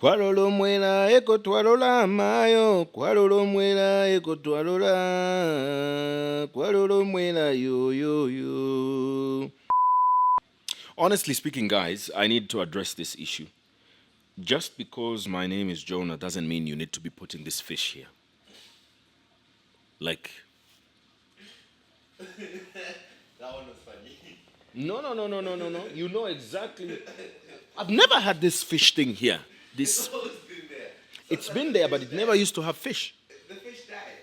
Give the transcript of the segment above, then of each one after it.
Kwalolomwela ekotwalola mayo, kwalolomwela ekotwalola, kwalolomwela yo. Honestly speaking, guys, I need to address this issue. Just because my name is Jonah doesn't mean you need to be putting this fish here. Like, That one was funny. no. You know exactly. I've never had this fish thing here. This. It's always been there. It's been there, but it never used to have fish. The fish died.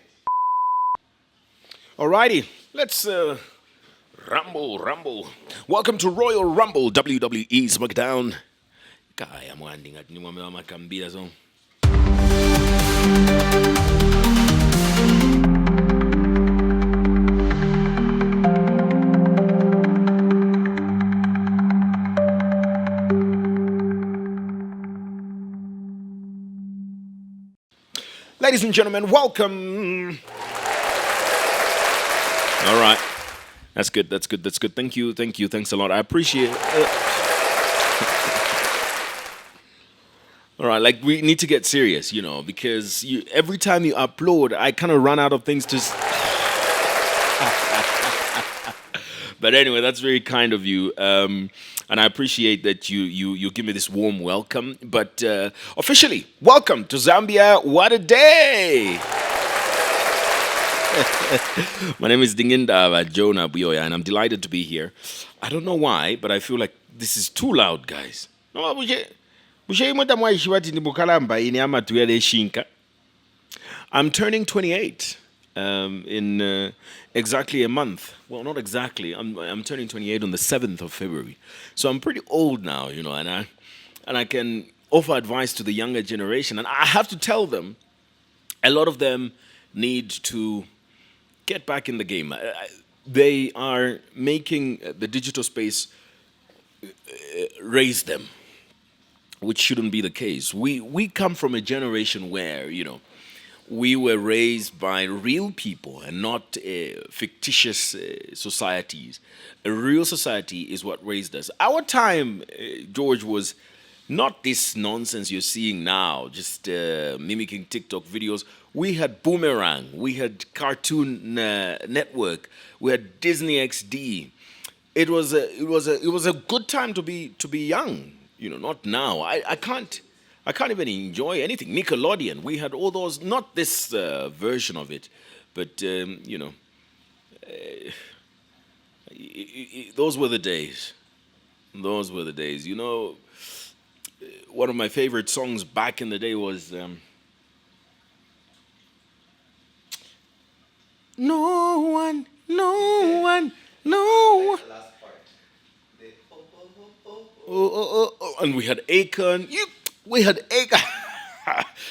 Alrighty, let's rumble. Welcome to Royal Rumble, WWE SmackDown. Kaya mwanding at ni mwame wa makambira zone. Ladies and gentlemen, welcome. All right. That's good. Thank you. Thanks a lot. I appreciate it. All right, like we need to get serious, because every time you upload, I kind of run out of things to... But anyway, that's very kind of you. And I appreciate that you give me this warm welcome. But officially, welcome to Zambia. What a day! My name is Dingindaba Jonah Buyoya, and I'm delighted to be here. I don't know why, but I feel like this is too loud, guys. I'm turning 28 in exactly a month. Well, not exactly. I'm turning 28 on the 7th of February. So I'm pretty old now, and I can offer advice to the younger generation. And I have to tell them, a lot of them need to get back in the game. They are making the digital space raise them, which shouldn't be the case. We come from a generation where, we were raised by real people and not fictitious societies. A real society is what raised us. Our time, George, was not this nonsense you're seeing now, just mimicking TikTok videos. We had Boomerang, we had Cartoon Network, we had Disney XD. It was a good time to be young. Not now. I can't even enjoy anything. Nickelodeon, we had all those, not this version of it, but those were the days. Those were the days. One of my favorite songs back in the day was No one. The last part. The And we had Akon. We had Akon.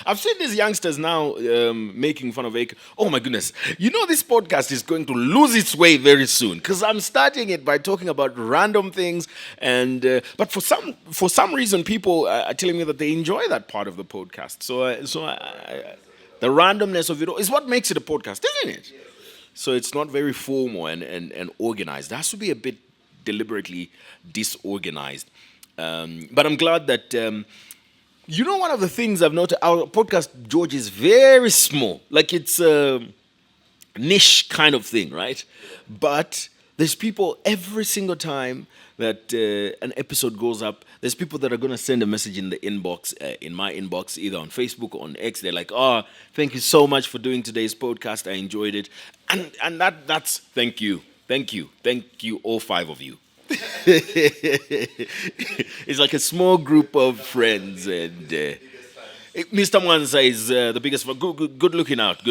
I've seen these youngsters now making fun of Akon. Oh my goodness. This podcast is going to lose its way very soon because I'm starting it by talking about random things. And but for some reason, people are telling me that they enjoy that part of the podcast. The randomness of it all is what makes it a podcast, isn't it? So it's not very formal and organized. It has to be a bit deliberately disorganized. But I'm glad that... one of the things I've noticed, our podcast, George, is very small. Like it's a niche kind of thing, right? But there's people every single time that an episode goes up, there's people that are going to send a message in the inbox, in my inbox, either on Facebook or on X. They're like, oh, thank you so much for doing today's podcast. I enjoyed it. And that's thank you, all 5 of you. It's like a small group of friends, and Mr. Mwanza is the biggest. Good looking out.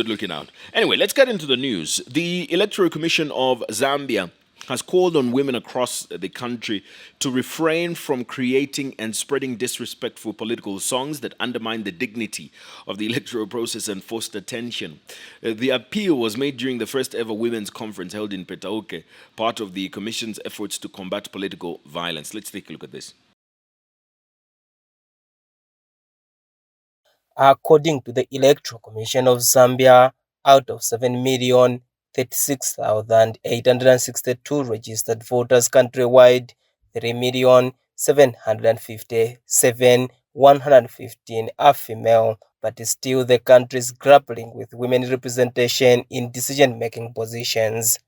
Anyway, let's get into the news. The Electoral Commission of Zambia has called on women across the country to refrain from creating and spreading disrespectful political songs that undermine the dignity of the electoral process and foster tension. The appeal was made during the first ever women's conference held in Petauke, part of the Commission's efforts to combat political violence. Let's take a look at this. According to the Electoral Commission of Zambia, out of 7,036,862 registered voters countrywide, 3,757,1 115 are female, but still the country is grappling with women representation in decision-making positions.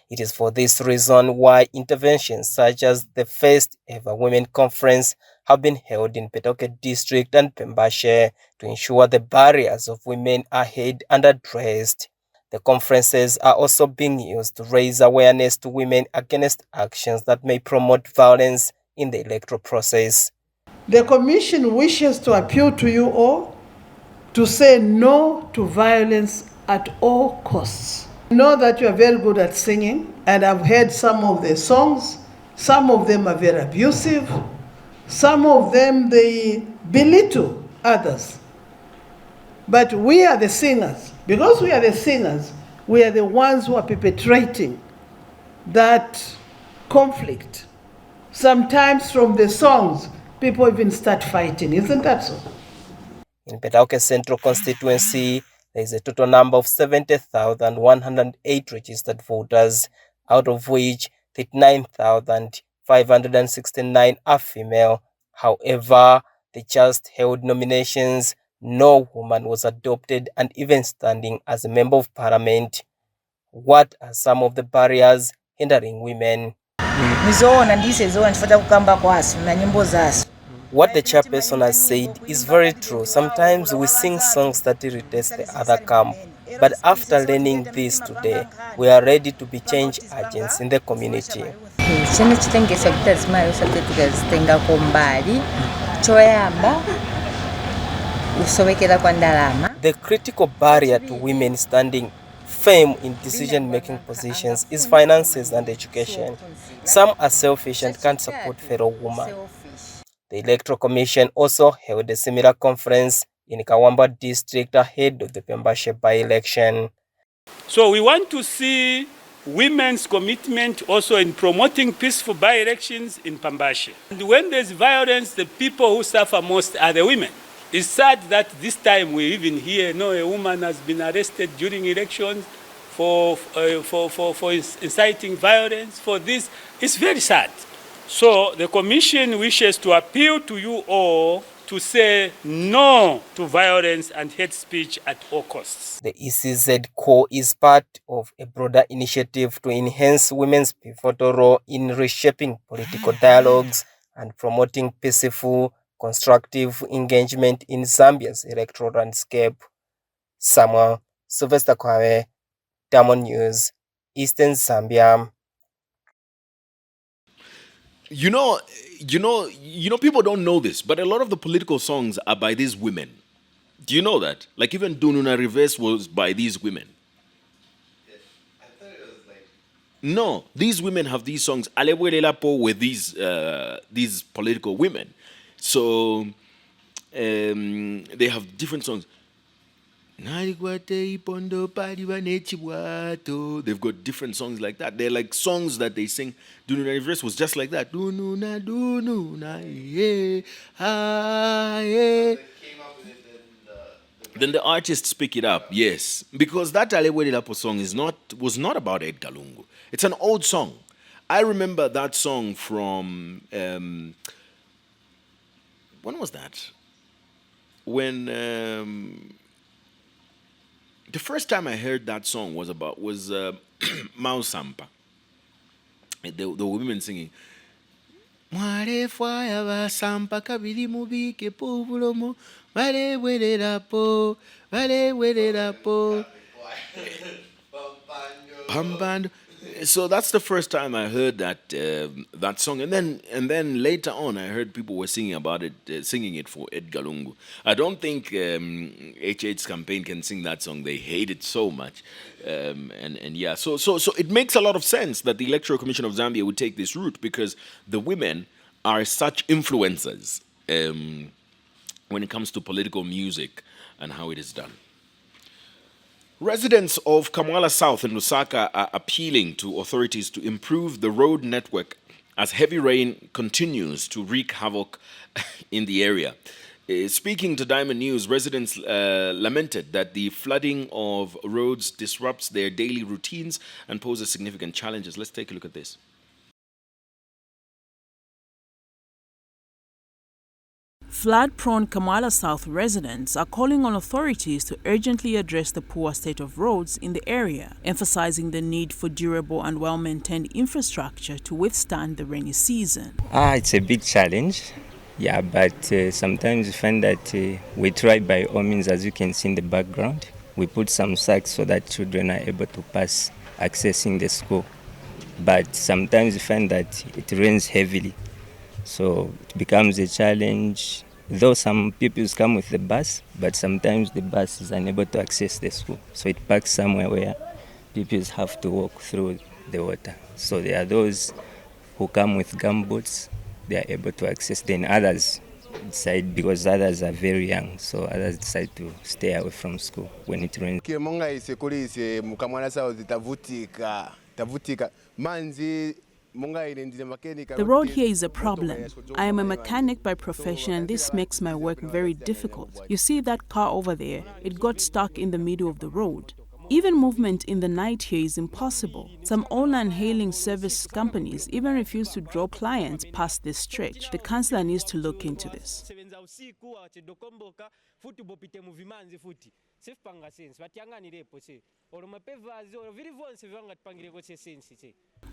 It is for this reason why interventions such as the first ever Women Conference have been held in Petoke District and Pembashe to ensure the barriers of women are heard and addressed. The conferences are also being used to raise awareness to women against actions that may promote violence in the electoral process. The Commission wishes to appeal to you all to say no to violence at all costs. I know that you are very good at singing, and I've heard some of the songs. Some of them are very abusive. Some of them, they belittle others. But we are the singers. Because we are the singers, we are the ones who are perpetrating that conflict. Sometimes from the songs, people even start fighting. Isn't that so? In Petoke Central Constituency, there is a total number of 70,108 registered voters, out of which 39,569 are female. However, the just held nominations, no woman was adopted and even standing as a member of parliament. What are some of the barriers hindering women? What the chairperson has said is very true. Sometimes we sing songs that irritates the other camp. But after learning this today, we are ready to be change agents in the community. The critical barrier to women standing firm in decision-making positions is finances and education. Some are selfish and can't support fellow women. The Electoral Commission also held a similar conference in Kawamba district ahead of the Pembashe by-election. So we want to see women's commitment also in promoting peaceful by-elections in Pembashe. And when there's violence, the people who suffer most are the women. It's sad that this time we even hear a woman has been arrested during elections for inciting violence. For this, it's very sad. So the Commission wishes to appeal to you all to say no to violence and hate speech at all costs. The ECZ core is part of a broader initiative to enhance women's pivotal role in reshaping political dialogues and promoting peaceful, constructive engagement in Zambia's electoral landscape. Samuel Sylvester Kwawe, Diamond News, Eastern Zambia. You know, people don't know this, but a lot of the political songs are by these women. Do you know that? Like even Dununa Reverse was by these women. Yes. I thought it was like. No, these women have these songs. Alewelelapo with these political women. So they have different songs. They've got different songs like that. They're like songs that they sing. Dununa Reverse was just like that. Dununa, yeah, yeah. Came up with it, Then the artists pick it up, yes. Because that Alewelelapo song was not about Edgar Lungu. It's an old song. I remember that song from when was that? When the first time I heard that song was Mao Sampa. The women singing. Mwarefwaya Sampa kabili mubike povulomo vale welerapo Pambando. So that's the first time I heard that song, and then later on I heard people were singing about it, singing it for Edgar Lungu. I don't think HH's campaign can sing that song. They hate it so much, and yeah. So it makes a lot of sense that the Electoral Commission of Zambia would take this route because the women are such influencers when it comes to political music and how it is done. Residents of Kamwala South in Lusaka are appealing to authorities to improve the road network as heavy rain continues to wreak havoc in the area. Speaking to Diamond News, residents lamented that the flooding of roads disrupts their daily routines and poses significant challenges. Let's take a look at this. Flood-prone Kamala South residents are calling on authorities to urgently address the poor state of roads in the area, emphasizing the need for durable and well-maintained infrastructure to withstand the rainy season. It's a big challenge, but sometimes we find that we try by all means, as you can see in the background. We put some sacks so that children are able to pass accessing the school. But sometimes we find that it rains heavily, so it becomes a challenge. Though some pupils come with the bus, but sometimes the bus is unable to access the school. So it parks somewhere where pupils have to walk through the water. So there are those who come with gumboots, they are able to access. Then others decide, because others are very young, so others decide to stay away from school when it rains. The road here is a problem. I am a mechanic by profession and this makes my work very difficult. You see that car over there? It got stuck in the middle of the road. Even movement in the night here is impossible. Some online hailing service companies even refuse to draw clients past this stretch. The councillor needs to look into this.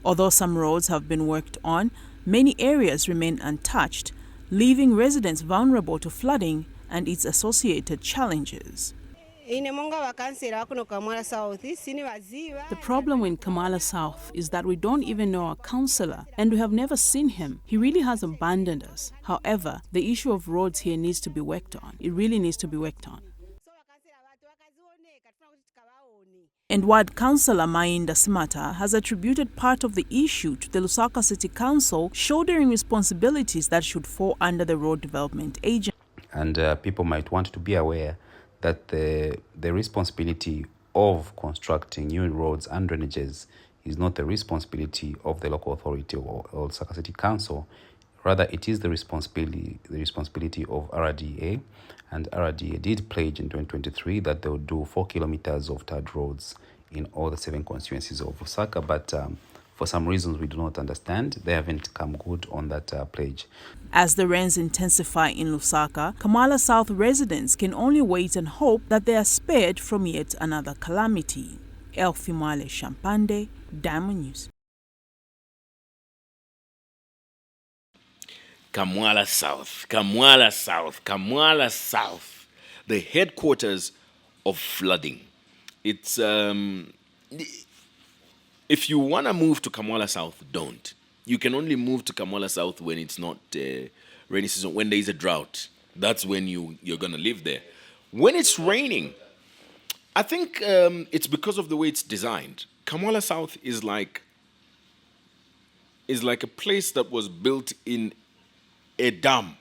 Although some roads have been worked on, many areas remain untouched, leaving residents vulnerable to flooding and its associated challenges. The problem in Kamala South is that we don't even know our councillor and we have never seen him. He really has abandoned us. However, the issue of roads here needs to be worked on. It really needs to be worked on. And Ward Councillor Mainda Smata has attributed part of the issue to the Lusaka City Council shouldering responsibilities that should fall under the Road Development Agency. And people might want to be aware that the responsibility of constructing new roads and drainages is not the responsibility of the local authority or Lusaka City Council. Rather, it is the responsibility of RDA, and RDA did pledge in 2023 that they would do 4 kilometers of tarred roads in all the 7 constituencies of Lusaka, but for some reasons we do not understand, they haven't come good on that pledge. As the rains intensify in Lusaka, Kamala South residents can only wait and hope that they are spared from yet another calamity. Elfimale Shampande, Diamond News. Kamala South, the headquarters of flooding. It's if you want to move to Kamala South, don't. You can only move to Kamala South when it's not rainy season, when there is a drought. That's when you're going to live there. When it's raining, I think it's because of the way it's designed. Kamala South is like a place that was built in a dam.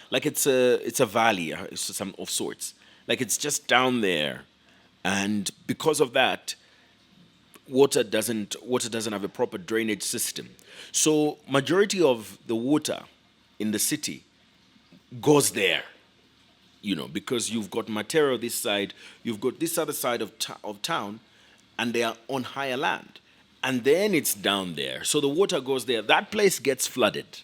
Like it's a valley of sorts. Like it's just down there, and because of that, water doesn't have a proper drainage system. So majority of the water in the city goes there, because you've got Matero this side, you've got this other side of town, and they are on higher land, and then it's down there. So the water goes there. That place gets flooded.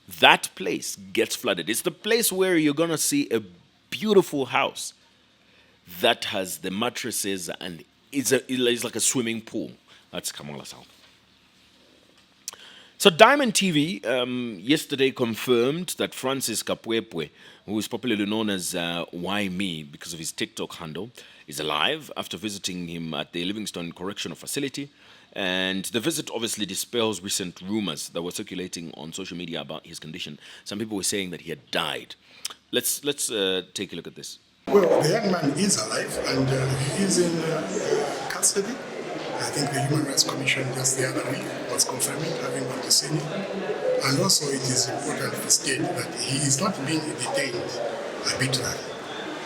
It's the place where you're gonna see a beautiful house that has the mattresses and it's like a swimming pool. That's Kamala South. So Diamond TV yesterday confirmed that Francis Kapwepwe, who is popularly known as Why Me because of his TikTok handle, is alive after visiting him at the Livingstone Correctional Facility. And the visit obviously dispels recent rumors that were circulating on social media about his condition. Some people were saying that he had died. Let's take a look at this. Well, the young man is alive and he is in custody. I think the Human Rights Commission just the other week was confirming, having gone to see him. And also it is important to state that he is not being detained arbitrarily.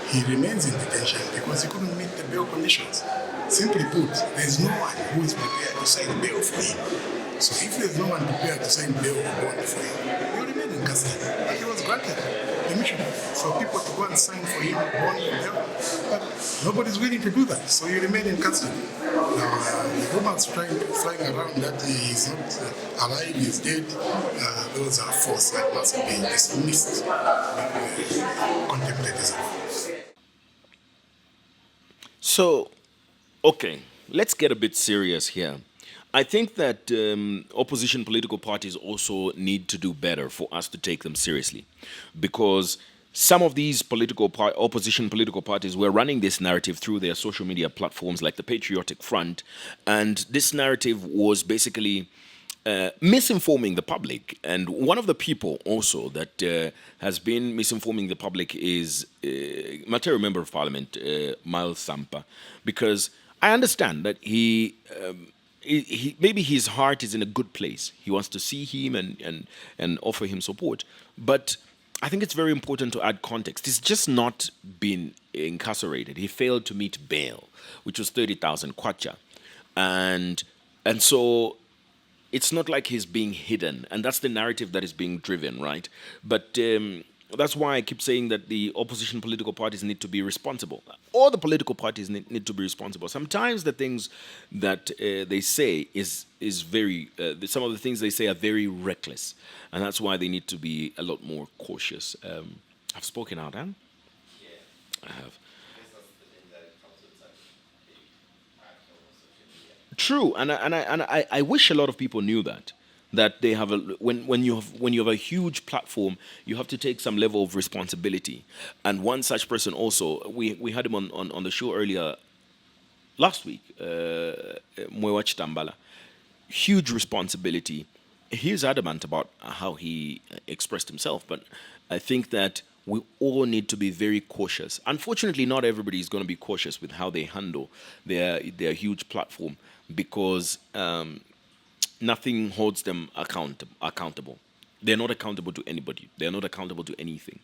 He remains in detention because he couldn't meet the bail conditions. Simply put, there is no one who is prepared to sign bail for him. So if there is no one prepared to sign bail or bond for him, he will remain in custody. But he was granted permission for people to go and sign for him, bond and bail. But nobody is willing to do that, so he remain in custody. the rumors flying around that he is not alive, he is dead, those are false and must be dismissed, contemplated as a false. So, okay, let's get a bit serious here. I think that opposition political parties also need to do better for us to take them seriously, because some of these opposition political parties were running this narrative through their social media platforms like the Patriotic Front, and this narrative was basically misinforming the public. And one of the people also that has been misinforming the public is Material Member of Parliament, Miles Sampa, because I understand that he maybe his heart is in a good place. He wants to see him and offer him support. But I think it's very important to add context. He's just not been incarcerated. He failed to meet bail, which was 30,000 kwacha. And so it's not like he's being hidden. And that's the narrative that is being driven, right? But that's why I keep saying that the opposition political parties need to be responsible. All the political parties need to be responsible. Sometimes the things that they say is very, some of the things they say are very reckless. And that's why they need to be a lot more cautious. I've spoken out, huh? Yeah. I have. True, and I wish a lot of people knew that they have when you have a huge platform, you have to take some level of responsibility. And one such person also, we had him on the show earlier last week, Mwewa Chitambala. Huge responsibility. He's adamant about how he expressed himself, but I think that we all need to be very cautious. Unfortunately, not everybody is going to be cautious with how they handle their huge platform, because nothing holds them accountable. They're not accountable to anybody. They're not accountable to anything.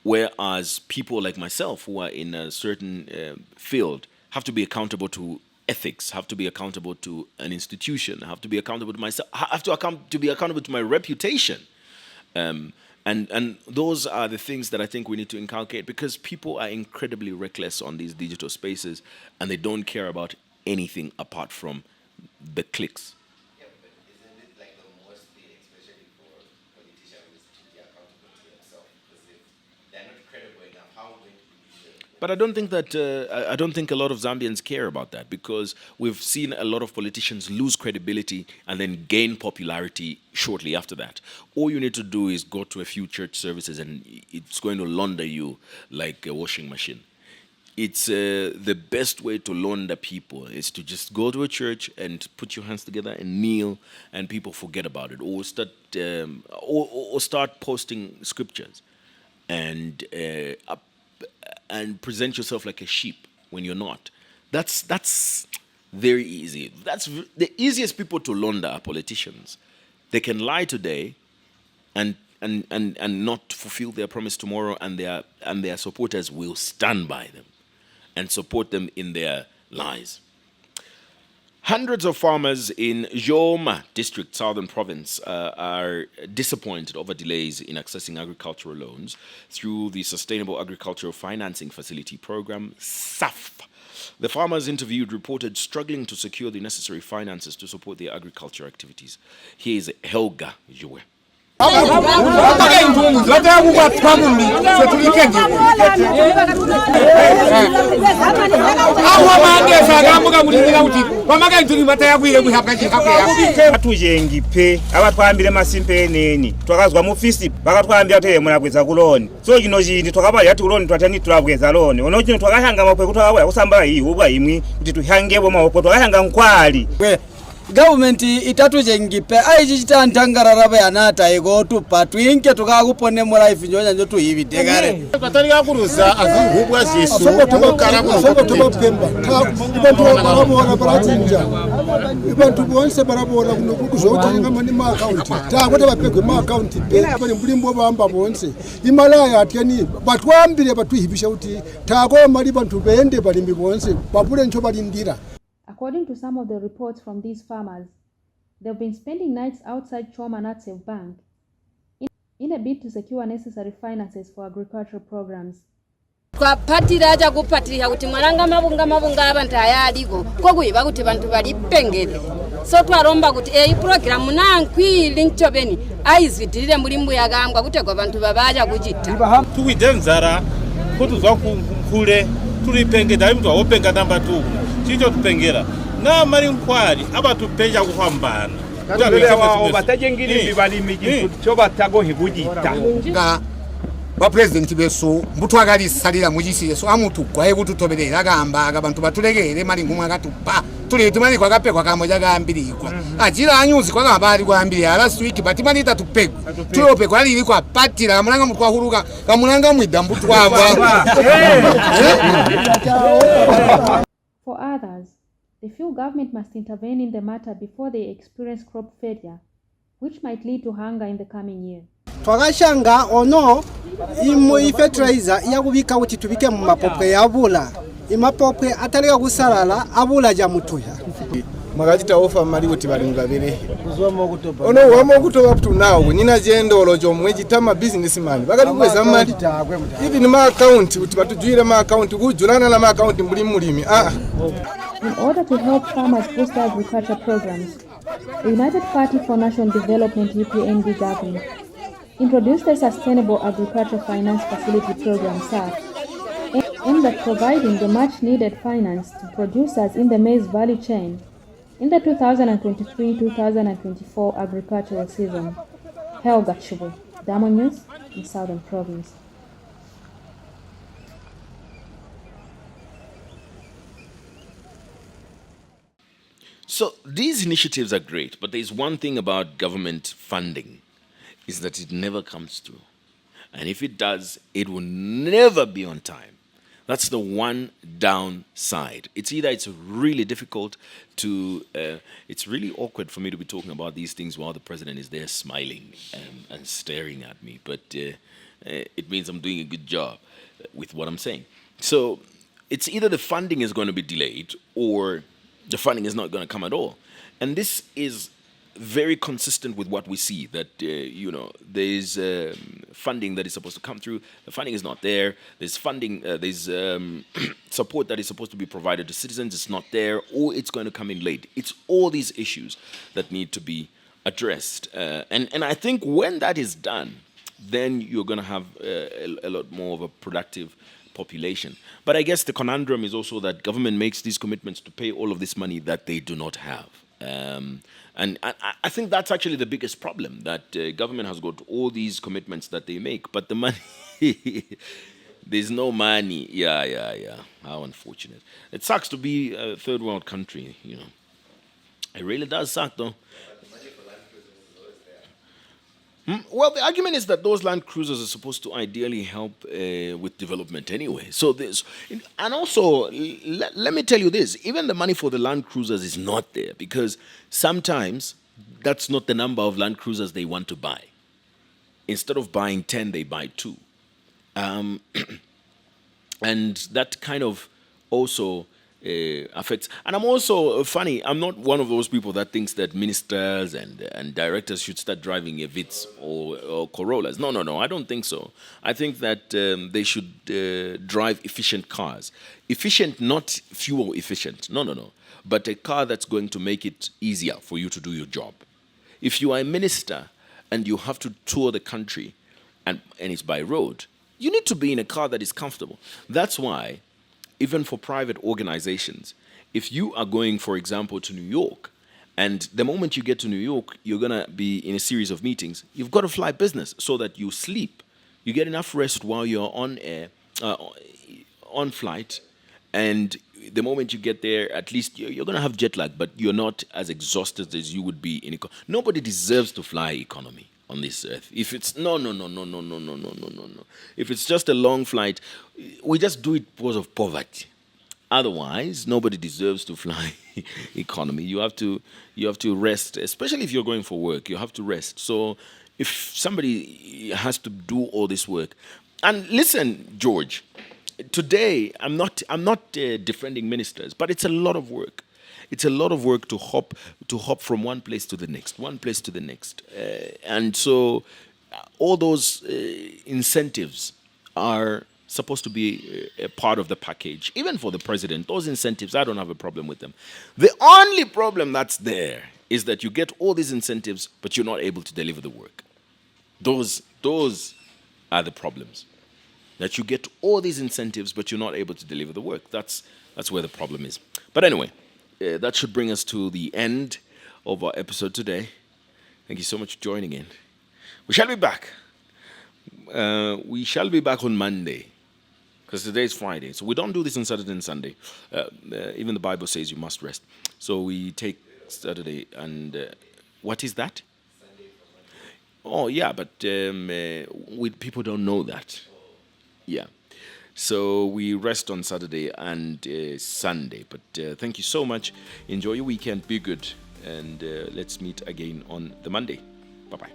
Whereas people like myself who are in a certain field have to be accountable to ethics, have to be accountable to an institution, have to be accountable to myself, have to be accountable to my reputation. And those are the things that I think we need to inculcate, because people are incredibly reckless on these digital spaces and they don't care about anything apart from the clicks. Yeah, but isn't it like the most thing, especially for politicians, to be accountable to themselves? Because if they're not credible enough, how are we going to be sure? But I don't think a lot of Zambians care about that, because we've seen a lot of politicians lose credibility and then gain popularity shortly after that. All you need to do is go to a few church services and it's going to launder you like a washing machine. It's the best way to launder people is to just go to a church and put your hands together and kneel, and people forget about it, or start posting scriptures and present yourself like a sheep when you're not. That's very easy. That's the easiest people to launder are politicians. They can lie today and not fulfill their promise tomorrow, and their supporters will stand by them and support them in their lies. Hundreds of farmers in Joma District, Southern Province, are disappointed over delays in accessing agricultural loans through the Sustainable Agricultural Financing Facility Program, SAF. The farmers interviewed reported struggling to secure the necessary finances to support their agriculture activities. Here is Helga Joe. Atujengipe abatwambire masimpe neni twakazwa mu fisi bakatwambira tele munabweza kuloni so kino chindi twakaba yati kuloni twatani twabweza loni ono kino twakahanga mapwe kutwabwa kusamba iyi ubwa imwi kuti tuhangebo mapo twakahanga nkwali government itatujengipe aichichita ntangararaba yanata ikotupa twinke tukakupone mu life nyonya njo tuyividegare kataliga kuruza azihubwa zisu tukara kusobotoba pemba ibantu barabona barachinja ibantu bonse barabona kuzotenga mani ma account takwata bapegwe ma account pe bali mbulimbo bamba bonse imalaya ateni batwambire batwihibisha uti tako mali bantu bende balimbi bonse babule ncho balindira. According to some of the reports from these farmers, they've been spending nights outside Choma Native Bank in a bid to secure necessary finances for agricultural programs. twapatira aja kupatira kuti mwaranga mabunga abantu ayaliko kokuyiba kuti bantu bali pengere so twaromba kuti program nankwili ncobeni aizidirire mulimbu yagambwa kuti kwa bantu babaja kuchita tuwide nzara kutuzwa kule tulipengera mtu awopenga namba 2 chicho tupengera na mari nkwari abatupenja kuhambana batajengiri bibalimi cyo batagohe kugita ba president beso mbutwagali salira mujisi so amutu kwaye kututoberera agamba abantu batulegere mari ngumwe agatupa tuli tumani kwa kapekwa kamoja gambirikwa ajira anyuzi kwa kabali kwambiri last week batimani tatupegwa tuyope kwa lili kwa patira kamulanga mutwa huruka kamulanga mwida mbutwava. For others, they feel government must intervene in the matter before they experience crop failure, which might lead to hunger in the coming year. Twagashanga ono fertilizer yakubika kuti tubike mu mapopwe yabula imapopwe ataleka kusalala abula ja mutuya magajita ofa mali kuti balingabere ono wamo okutoba up to now nina jendolo jo mwejitama businessman bakati kweza mali even ma account kuti batujwire ma account kujulana na ma account mulimi In order to help farmers boost agriculture programs, the United Party for National Development UPND government introduced the Sustainable Agriculture Finance Facility Program SAF, aimed at providing the much-needed finance to producers in the maize value chain in the 2023-2024 agricultural season. Helga Chubwe, Diamond News in Southern Province. So these initiatives are great, but there's one thing about government funding, is that it never comes through. And if it does, it will never be on time. That's the one downside. It's either it's really difficult to, it's really awkward for me to be talking about these things while the president is there smiling and staring at me. But it means I'm doing a good job with what I'm saying. So it's either the funding is going to be delayed or the funding is not going to come at all. And this is very consistent with what we see, that, there's funding that is supposed to come through. The funding is not there. There's funding, there's support that is supposed to be provided to citizens. It's not there, or it's going to come in late. It's all these issues that need to be addressed. And I think when that is done, then you're going to have a lot more of a productive population. But I guess the conundrum is also that government makes these commitments to pay all of this money that they do not have. And I think that's actually the biggest problem, that government has got all these commitments that they make, but the money, there's no money. Yeah. How unfortunate. It sucks to be a third world country, It really does suck, though. Well, the argument is that those land cruisers are supposed to ideally help with development anyway. So there's, and also, let me tell you this, even the money for the land cruisers is not there, because sometimes that's not the number of land cruisers they want to buy. Instead of buying 10, they buy 2. And that kind of also affects. And I'm also funny. I'm not one of those people that thinks that ministers and directors should start driving Vitz or Corollas. No. I don't think so. I think that they should drive efficient cars. Efficient, not fuel efficient. No. But a car that's going to make it easier for you to do your job. If you are a minister and you have to tour the country and it's by road, you need to be in a car that is comfortable. That's why, even for private organizations, if you are going, for example, to New York, and the moment you get to New York, you're going to be in a series of meetings, you've got to fly business so that you sleep. You get enough rest while you're on flight, and the moment you get there, at least you're going to have jet lag, but you're not as exhausted as you would be in economy. Nobody deserves to fly economy on this earth. If it's no. If it's just a long flight, we just do it because of poverty. Otherwise, nobody deserves to fly economy. You have to rest, especially if you're going for work. You have to rest. So if somebody has to do all this work, and listen, George, today I'm not defending ministers, but it's a lot of work. It's a lot of work to hop from one place to the next, and so all those incentives are supposed to be a part of the package. Even for the president, those incentives, I don't have a problem with them. The only problem that's there is that you get all these incentives, but you're not able to deliver the work. Those are the problems. That you get all these incentives, but you're not able to deliver the work. That's where the problem is. But anyway, that should bring us to the end of our episode today. Thank you so much for joining in. We shall be back. We shall be back on Monday, because today is Friday. So we don't do this on Saturday and Sunday. Even the Bible says you must rest. So we take Saturday and... what is that? Oh, yeah, but people don't know that. Yeah. So we rest on Saturday and Sunday. But thank you so much. Enjoy your weekend. Be good. And let's meet again on the Monday. Bye-bye.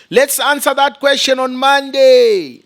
Let's answer that question on Monday.